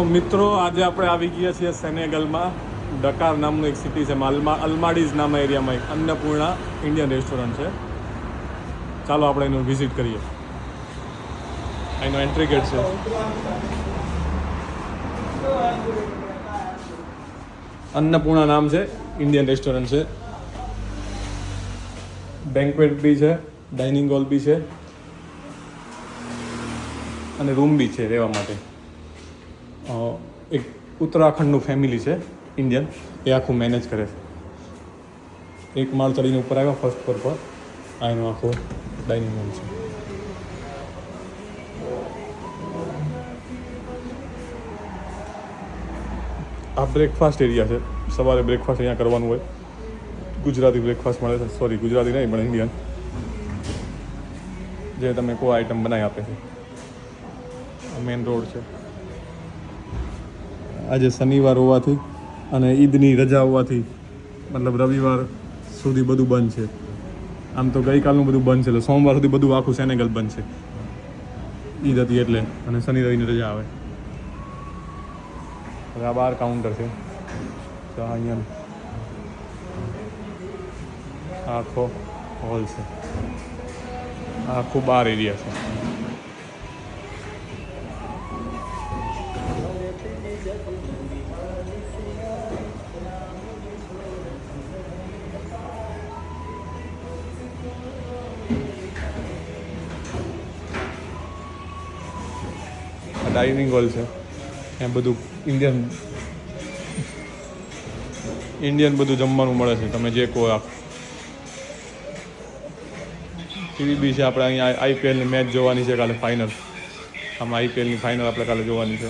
મિત્રો આજે આપણે આવી ગયા છીએ સેનેગલમાં ડકાર નામનું એક સિટી છે અલમાડીઝ નામના એરિયામાં એક અન્નપૂર્ણા ઇન્ડિયન રેસ્ટોરન્ટ છે. ચાલો આપણે એનું વિઝિટ કરીએ. અહીંનો એન્ટ્રી ગેટ છે. અન્નપૂર્ણા નામ છે, ઇન્ડિયન રેસ્ટોરન્ટ છે. બેન્ક્વેટ બી છે, ડાઇનિંગ હોલ બી છે અને રૂમ બી છે રહેવા માટે. એક ઉત્તરાખંડનું ફેમિલી છે ઇન્ડિયન, એ આખું મેનેજ કરે છે. એક માળ ચડીને ઉપર આવ્યા ફર્સ્ટ ફ્લોર પર, આ એનો આખો ડાઇનિંગ હોલ છે. આ બ્રેકફાસ્ટ એરિયા છે. સવારે બ્રેકફાસ્ટ અહીંયા કરવાનું હોય. ગુજરાતી બ્રેકફાસ્ટ મળે છે, સોરી ગુજરાતી નહીં પણ ઇન્ડિયન, જે તમે કોઈ આઈટમ બનાવી આપે છે. મેન રોડ છે. આજે શનિવાર હોવાથી અને ઈદની રજા હોવાથી મતલબ રવિવાર સુધી બધું બંધ છે. આમ તો ગઈકાલનું બધું બંધ છે, એટલે સોમવાર સુધી બધું આખું સેનેગલ બંધ છે. ઈદ હતી એટલે, અને શનિ રવિની રજા આવે. હવે આ બાર કાઉન્ટર છે. તો અહીંયા આખો હોલ છે. આખું બાર એરિયા છે. ડાઇનિંગ હોલ છે. ત્યાં બધું ઇન્ડિયન બધું જમવાનું મળે છે. તમે જે કહો આપ. ટીવી બી છે. આપણે અહીંયા આઈપીએલની મેચ જોવાની છે કાલે, ફાઇનલ. આમાં આઈપીએલની ફાઇનલ આપણે કાલે જોવાની છે.